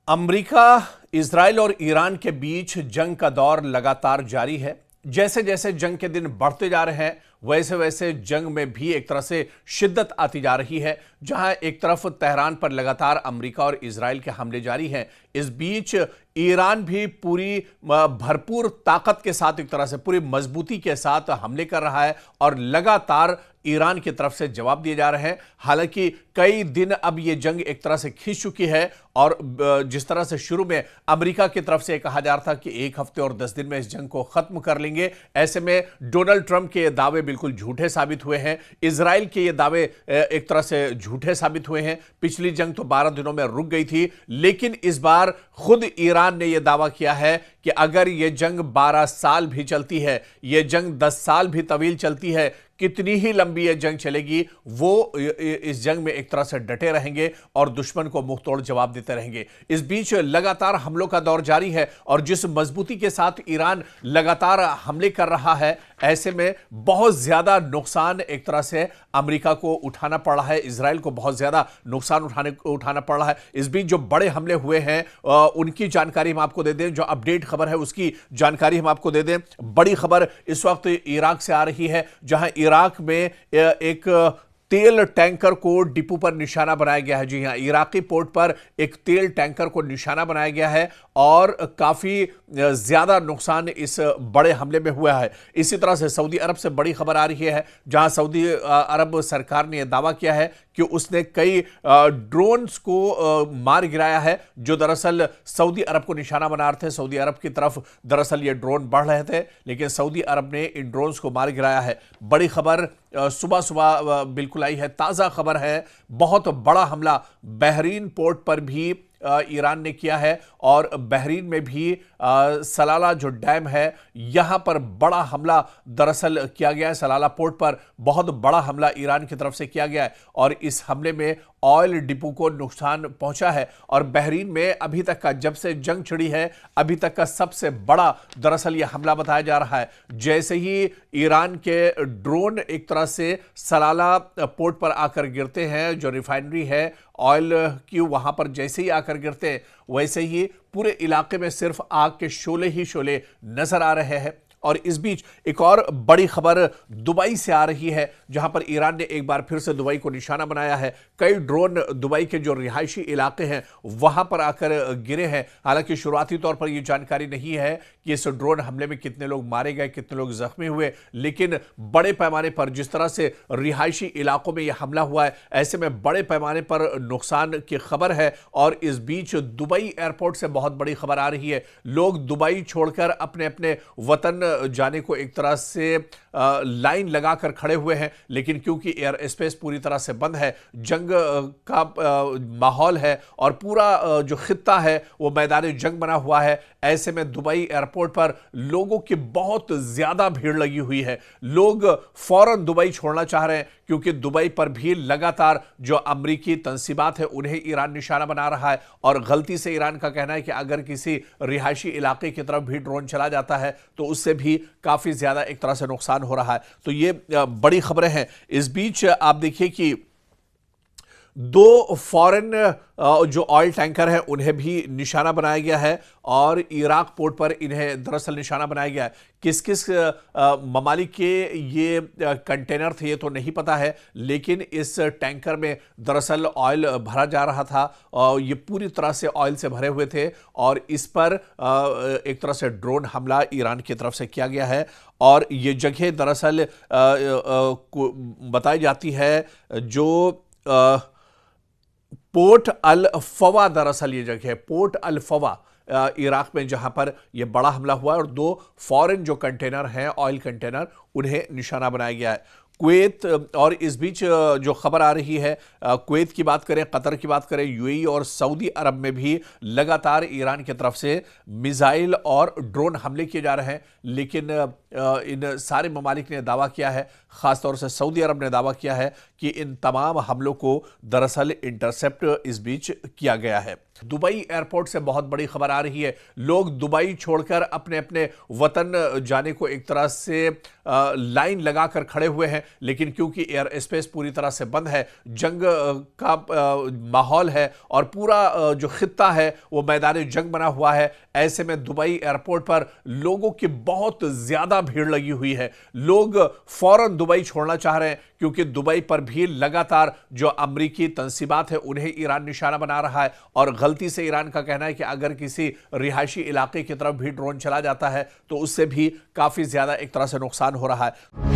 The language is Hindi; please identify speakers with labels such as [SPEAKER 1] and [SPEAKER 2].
[SPEAKER 1] अमेरिका, इजराइल और ईरान के बीच जंग का दौर लगातार जारी है। जैसे जैसे जंग के दिन बढ़ते जा रहे हैं, वैसे वैसे जंग में भी एक तरह से शिद्दत आती जा रही है। जहां एक तरफ तेहरान पर लगातार अमेरिका और इजराइल के हमले जारी हैं, इस बीच ईरान भी पूरी भरपूर ताकत के साथ, एक तरह से पूरी मजबूती के साथ हमले कर रहा है और लगातार ईरान की तरफ से जवाब दिए जा रहे हैं। हालांकि कई दिन अब यह जंग एक तरह से खींच चुकी है और जिस तरह से शुरू में अमेरिका की तरफ से कहा जा रहा था कि 1 हफ्ते और 10 दिन में इस जंग को खत्म कर लेंगे, ऐसे में डोनाल्ड ट्रंप के ये दावे बिल्कुल झूठे साबित हुए हैं। इजराइल के ये दावे एक तरह से झूठे साबित हुए हैं। पिछली जंग तो 12 दिनों में रुक गई थी, लेकिन इस बार खुद ईरान ने यह दावा किया है कि अगर यह जंग 12 साल भी चलती है, यह जंग 10 साल भी तवील चलती है, कितनी ही लंबी यह जंग चलेगी, वो इस जंग में एक तरह से डटे रहेंगे और दुश्मन को मुंह तोड़ जवाब देते रहेंगे। इस बीच लगातार हमलों का दौर जारी है और जिस मजबूती के साथ ईरान लगातार हमले कर रहा है, ऐसे में बहुत ज्यादा नुकसान एक तरह से अमेरिका को उठाना पड़ रहा है, इजराइल को बहुत ज्यादा नुकसान उठाना पड़ रहा है। इस बीच जो बड़े हमले हुए हैं उनकी जानकारी हम आपको दे दें, जो अपडेट खबर है उसकी जानकारी हम आपको दे दें। बड़ी खबर इस वक्त इराक से आ रही है, जहां इराक में एक तेल टैंकर को डिपो पर निशाना बनाया गया है। जी हां, इराकी पोर्ट पर एक तेल टैंकर को निशाना बनाया गया है और काफी ज्यादा नुकसान इस बड़े हमले में हुआ है। इसी तरह से सऊदी अरब से बड़ी खबर आ रही है, जहां सऊदी अरब सरकार ने यह दावा किया है कि उसने कई ड्रोन्स को मार गिराया है, जो दरअसल सऊदी अरब को निशाना बना रहे थे। सऊदी अरब की तरफ दरअसल ये ड्रोन बढ़ रहे थे, लेकिन सऊदी अरब ने इन ड्रोन्स को मार गिराया है। बड़ी खबर सुबह सुबह बिल्कुल आई है, ताजा खबर है। बहुत बड़ा हमला बहरीन पोर्ट पर भी ईरान ने किया है और बहरीन में भी सलाला जो डैम है, यहां पर बड़ा हमला दरअसल किया गया है। सलाला पोर्ट पर बहुत बड़ा हमला ईरान की तरफ से किया गया है और इस हमले में ऑयल डिपो को नुकसान पहुंचा है। और बहरीन में अभी तक का, जब से जंग छिड़ी है, अभी तक का सबसे बड़ा दरअसल यह हमला बताया जा रहा है। जैसे ही ईरान के ड्रोन एक तरह से सलाला पोर्ट पर आकर गिरते हैं, जो रिफाइनरी है ऑयल की, वहां पर जैसे ही आकर गिरते हैं, वैसे ही पूरे इलाके में सिर्फ आग के शोले ही शोले नजर आ रहे हैं। और इस बीच एक और बड़ी खबर दुबई से आ रही है, जहां पर ईरान ने एक बार फिर से दुबई को निशाना बनाया है। कई ड्रोन दुबई के जो रिहायशी इलाके हैं वहां पर आकर गिरे हैं। हालांकि शुरुआती तौर पर यह जानकारी नहीं है कि इस ड्रोन हमले में कितने लोग मारे गए, कितने लोग जख्मी हुए, लेकिन बड़े पैमाने पर जिस तरह से रिहायशी इलाकों में यह हमला हुआ है, ऐसे में बड़े पैमाने पर नुकसान की खबर है। और इस बीच दुबई एयरपोर्ट से बहुत बड़ी खबर आ रही है। लोग दुबई छोड़कर अपने अपने वतन जाने को एक तरह से लाइन लगाकर खड़े हुए हैं, लेकिन क्योंकि एयर स्पेस पूरी तरह से बंद है, जंग का माहौल है और पूरा जो खित्ता है वो मैदान जंग बना हुआ है, ऐसे में दुबई एयरपोर्ट पर लोगों की बहुत ज्यादा भीड़ लगी हुई है। लोग फौरन दुबई छोड़ना चाह रहे हैं, क्योंकि दुबई पर भी लगातार जो अमरीकी तंसीबात है उन्हें ईरान निशाना बना रहा है। और गलती से ईरान का कहना है कि अगर किसी रिहायशी इलाके की तरफ भी ड्रोन चला जाता है तो उससे भी काफी ज्यादा एक तरह से नुकसान हो रहा है। तो ये बड़ी खबरें हैं। इस बीच आप देखिए कि 2 फॉरेन जो ऑयल टैंकर हैं उन्हें भी निशाना बनाया गया है और इराक पोर्ट पर इन्हें दरअसल निशाना बनाया गया है। किस किस ममालिक के ये कंटेनर थे ये तो नहीं पता है, लेकिन इस टैंकर में दरअसल ऑयल भरा जा रहा था और ये पूरी तरह से ऑयल से भरे हुए थे और इस पर एक तरह से ड्रोन हमला ईरान की तरफ से किया गया है। और ये जगह दरअसल बताई जाती है, जो पोर्ट अल फवा, दरअसल ये जगह है पोर्ट अल फवा इराक में, जहां पर यह बड़ा हमला हुआ है और 2 फॉरेन जो कंटेनर हैं, ऑयल कंटेनर, उन्हें निशाना बनाया गया है। कुवैत, और इस बीच जो खबर आ रही है, कुवैत की बात करें, कतर की बात करें, यूएई और सऊदी अरब में भी लगातार ईरान की तरफ से मिसाइल और ड्रोन हमले किए जा रहे हैं। लेकिन इन सारे ममालिक ने दावा किया है, खासतौर से सऊदी अरब ने दावा किया है कि इन तमाम हमलों को दरअसल इंटरसेप्ट इस बीच किया गया है। दुबई एयरपोर्ट से बहुत बड़ी खबर आ रही है। लोग दुबई छोड़कर अपने अपने वतन जाने को एक तरह से लाइन लगाकर खड़े हुए हैं, लेकिन क्योंकि एयर स्पेस पूरी तरह से बंद है, जंग का माहौल है और पूरा जो खित्ता है वो मैदान जंग बना हुआ है, ऐसे में दुबई एयरपोर्ट पर लोगों की बहुत ज्यादा भीड़ लगी हुई है। लोग फौरन दुबई छोड़ना चाह रहे हैं क्योंकि दुबई पर भी लगातार जो अमरीकी तंसीबात है उन्हें ईरान निशाना बना रहा है और गलती से ईरान का कहना है कि अगर किसी रिहायशी इलाके की तरफ भी ड्रोन चला जाता है तो उससे भी काफी ज्यादा एक तरह से नुकसान हो रहा है।